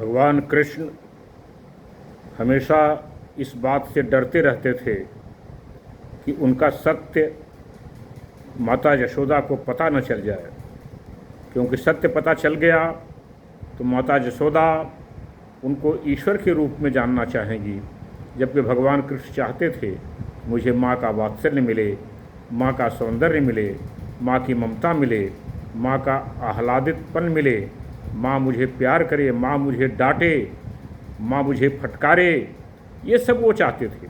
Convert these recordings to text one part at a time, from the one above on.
भगवान कृष्ण हमेशा इस बात से डरते रहते थे कि उनका सत्य माता यशोदा को पता न चल जाए, क्योंकि सत्य पता चल गया तो माता यशोदा उनको ईश्वर के रूप में जानना चाहेंगी, जबकि भगवान कृष्ण चाहते थे मुझे माँ का वात्सल्य मिले, माँ का सौंदर्य मिले, माँ की ममता मिले, माँ का आह्लादितपन मिले, माँ मुझे प्यार करे, माँ मुझे डांटे, माँ मुझे फटकारे। ये सब वो चाहते थे,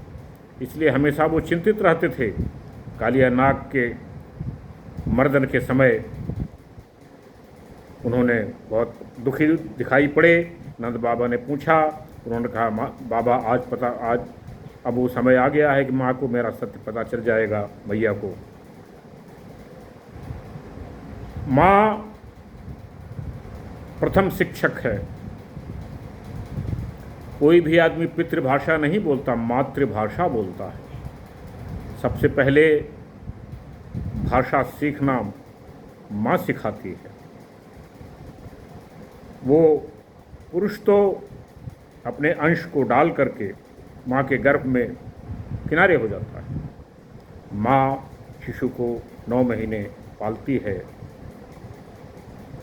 इसलिए हमेशा वो चिंतित रहते थे। कालिया नाग के मर्दन के समय उन्होंने बहुत दुखी दिखाई पड़े। नंद बाबा ने पूछा, उन्होंने कहा बाबा आज अब वो समय आ गया है कि माँ को मेरा सत्य पता चल जाएगा, मैया को। माँ प्रथम शिक्षक है। कोई भी आदमी पितृभाषा नहीं बोलता, मातृभाषा बोलता है। सबसे पहले भाषा सीखना माँ सिखाती है। वो पुरुष तो अपने अंश को डाल करके माँ के गर्भ में किनारे हो जाता है। माँ शिशु को 9 महीने पालती है,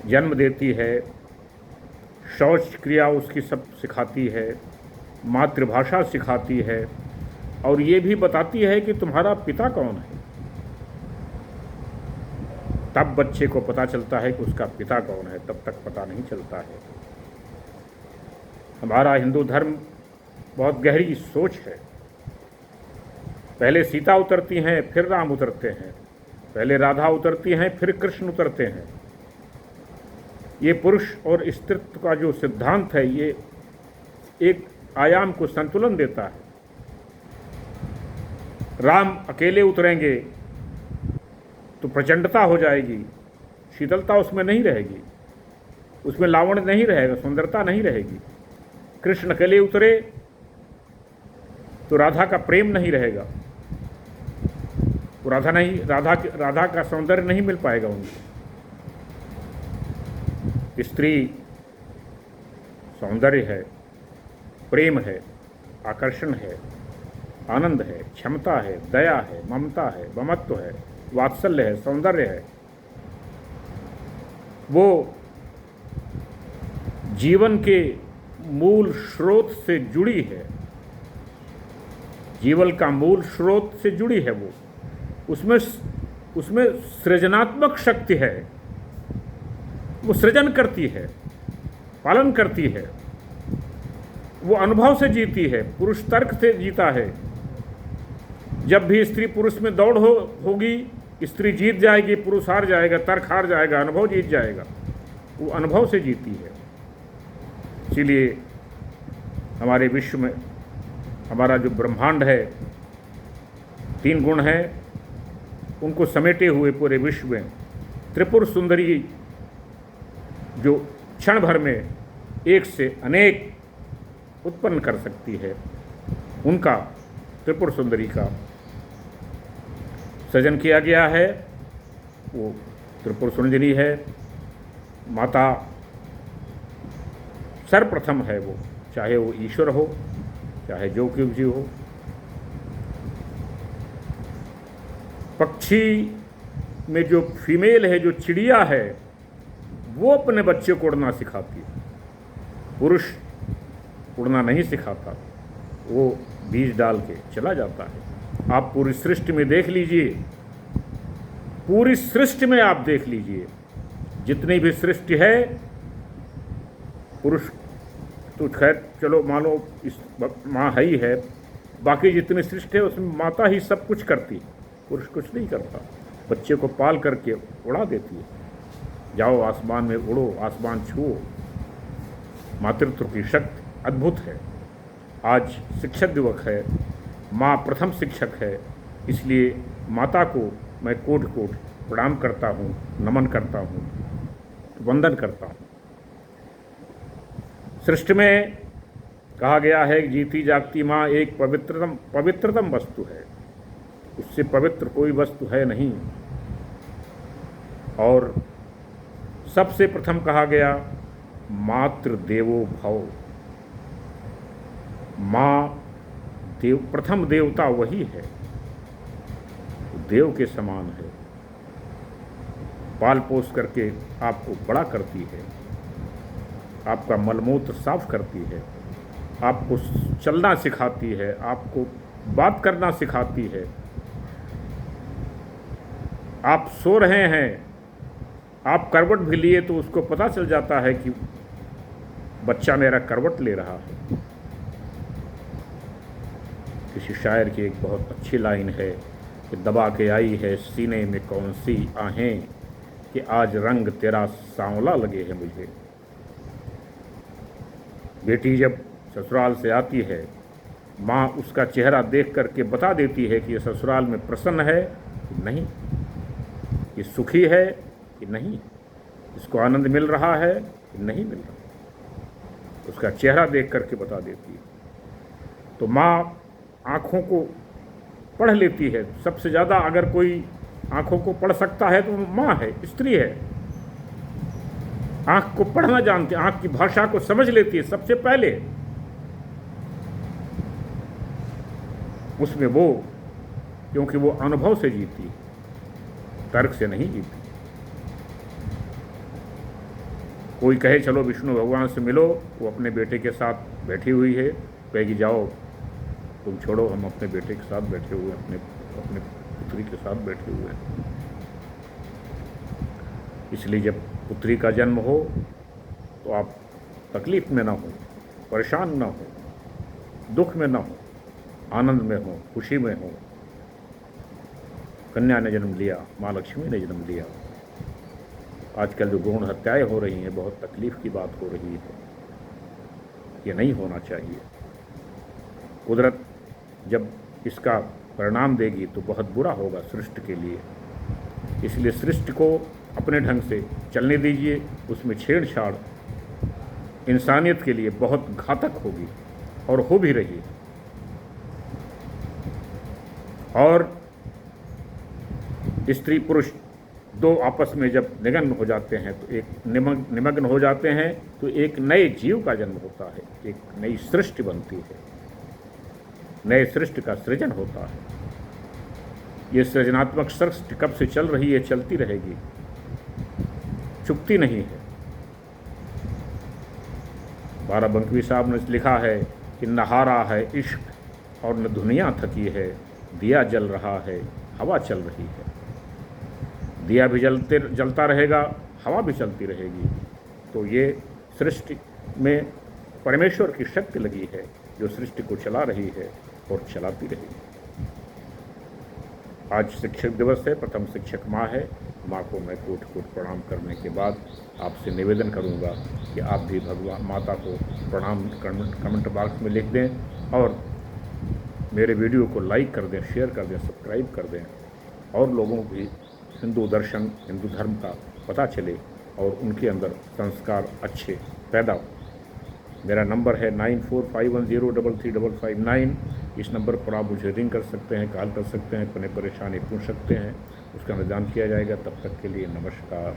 जन्म देती है, शौच क्रिया उसकी सब सिखाती है, मातृभाषा सिखाती है, और ये भी बताती है कि तुम्हारा पिता कौन है। तब बच्चे को पता चलता है कि उसका पिता कौन है, तब तक पता नहीं चलता है। हमारा हिंदू धर्म बहुत गहरी सोच है। पहले सीता उतरती हैं, फिर राम उतरते हैं, पहले राधा उतरती हैं, फिर कृष्ण उतरते हैं। ये पुरुष और स्त्रीत्व का जो सिद्धांत है, ये एक आयाम को संतुलन देता है। राम अकेले उतरेंगे तो प्रचंडता हो जाएगी, शीतलता उसमें नहीं रहेगी, उसमें लावण्य नहीं रहेगा, सुंदरता नहीं रहेगी। कृष्ण अकेले उतरे तो राधा का प्रेम नहीं रहेगा, तो राधा का सौंदर्य नहीं मिल पाएगा उनको। स्त्री सौंदर्य है, प्रेम है, आकर्षण है, आनंद है, क्षमता है, दया है, ममता है, ममत्व है, वात्सल्य है, सौंदर्य है। वो जीवन के मूल स्रोत से जुड़ी है, जीवन का मूल स्रोत से जुड़ी है। वो उसमें सृजनात्मक शक्ति है। वो सृजन करती है, पालन करती है, वो अनुभव से जीती है, पुरुष तर्क से जीता है। जब भी स्त्री पुरुष में दौड़ होगी, स्त्री जीत जाएगी, पुरुष हार जाएगा, तर्क हार जाएगा, अनुभव जीत जाएगा। वो अनुभव से जीती है। इसीलिए हमारे विश्व में, हमारा जो ब्रह्मांड है, 3 गुण हैं, उनको समेटे हुए पूरे विश्व में त्रिपुर सुंदरी जो क्षण भर में एक से अनेक उत्पन्न कर सकती है, उनका, त्रिपुर सुंदरी का सृजन किया गया है। वो त्रिपुर सुंदरी है। माता सर्वप्रथम है वो, चाहे वो ईश्वर हो, चाहे जो कोई भी हो। पक्षी में जो फीमेल है, जो चिड़िया है, वो अपने बच्चे को उड़ना सिखाती है। पुरुष उड़ना नहीं सिखाता, वो बीज डाल के चला जाता है। आप पूरी सृष्टि में देख लीजिए, पूरी सृष्टि में आप देख लीजिए, जितनी भी सृष्टि है, पुरुष तो खैर चलो मानो इस माँ है ही है, बाकी जितनी सृष्टि है उसमें माता ही सब कुछ करती है, पुरुष कुछ नहीं करता। बच्चे को पाल करके उड़ा देती है, जाओ आसमान में उड़ो, आसमान छुओ। मातृत्व की शक्ति अद्भुत है। आज शिक्षक दिवस है, माँ प्रथम शिक्षक है, इसलिए माता को मैं कोटि कोटि प्रणाम करता हूँ, नमन करता हूँ, वंदन करता हूँ। सृष्टि में कहा गया है कि जीती जागती माँ एक पवित्रतम वस्तु है, उससे पवित्र कोई वस्तु है नहीं। और सबसे प्रथम कहा गया मातृ देवो भव, माँ देव, प्रथम देवता वही है, देव के समान है। पाल पोस करके आपको बड़ा करती है, आपका मलमूत्र साफ करती है, आपको चलना सिखाती है, आपको बात करना सिखाती है। आप सो रहे हैं, आप करवट भी लिए तो उसको पता चल जाता है कि बच्चा मेरा करवट ले रहा है। किसी शायर की एक बहुत अच्छी लाइन है कि दबा के आई है सीने में कौन सी आहें कि आज रंग तेरा सांवला लगे है मुझे। बेटी जब ससुराल से आती है, माँ उसका चेहरा देख करके बता देती है कि ये ससुराल में प्रसन्न है कि नहीं, ये सुखी है कि नहीं, इसको आनंद मिल रहा है कि नहीं मिल रहा, उसका चेहरा देख करके बता देती है। तो माँ आँखों को पढ़ लेती है। सबसे ज़्यादा अगर कोई आँखों को पढ़ सकता है तो माँ है, स्त्री है। आँख को पढ़ना जानती है, आँख की भाषा को समझ लेती है सबसे पहले। उसमें वो, क्योंकि वो अनुभव से जीती है, तर्क से नहीं जीती। कोई कहे चलो विष्णु भगवान से मिलो, वो अपने बेटे के साथ बैठी हुई है, कहेगी जाओ तुम छोड़ो, हम अपने बेटे के साथ बैठे हुए हैं, अपने पुत्री के साथ बैठे हुए हैं। इसलिए जब पुत्री का जन्म हो तो आप तकलीफ में ना हो, परेशान ना हो, दुख में ना हो, आनंद में हो, खुशी में हो। कन्या ने जन्म लिया, माँ लक्ष्मी ने जन्म लिया। आजकल जो भ्रूण हत्याएं हो रही हैं, बहुत तकलीफ की बात हो रही है। ये नहीं होना चाहिए। कुदरत जब इसका परिणाम देगी तो बहुत बुरा होगा सृष्टि के लिए। इसलिए सृष्टि को अपने ढंग से चलने दीजिए। उसमें छेड़छाड़ इंसानियत के लिए बहुत घातक होगी और हो भी रही है। और स्त्री पुरुष दो आपस में जब निमग्न हो जाते हैं तो निमग्न हो जाते हैं तो एक नए जीव का जन्म होता है, एक नई सृष्टि बनती है, नए सृष्टि का सृजन होता है। ये सृजनात्मक सृष्टि कब से चल रही है, चलती रहेगी, चुकती नहीं है। बाराबंकी साहब ने लिखा है कि नहारा है इश्क और न दुनिया थकी है, दिया जल रहा है, हवा चल रही है। दिया भी जलता रहेगा, हवा भी चलती रहेगी। तो ये सृष्टि में परमेश्वर की शक्ति लगी है जो सृष्टि को चला रही है और चलाती रहेगी। आज शिक्षक दिवस है, प्रथम शिक्षक माँ है। माँ को मैं कोट कोट प्रणाम करने के बाद आपसे निवेदन करूँगा कि आप भी भगवान माता को प्रणाम कमेंट बॉक्स में लिख दें और मेरे वीडियो को लाइक कर दें, शेयर कर दें, सब्सक्राइब कर दें और लोगों को भी हिंदू दर्शन, हिंदू धर्म का पता चले और उनके अंदर संस्कार अच्छे पैदा हो। मेरा नंबर है 9451033559। इस नंबर पर आप मुझे रिंग कर सकते हैं, कॉल कर सकते हैं, अपनी परेशानी पूछ सकते हैं, उसका निदान किया जाएगा। तब तक के लिए नमस्कार।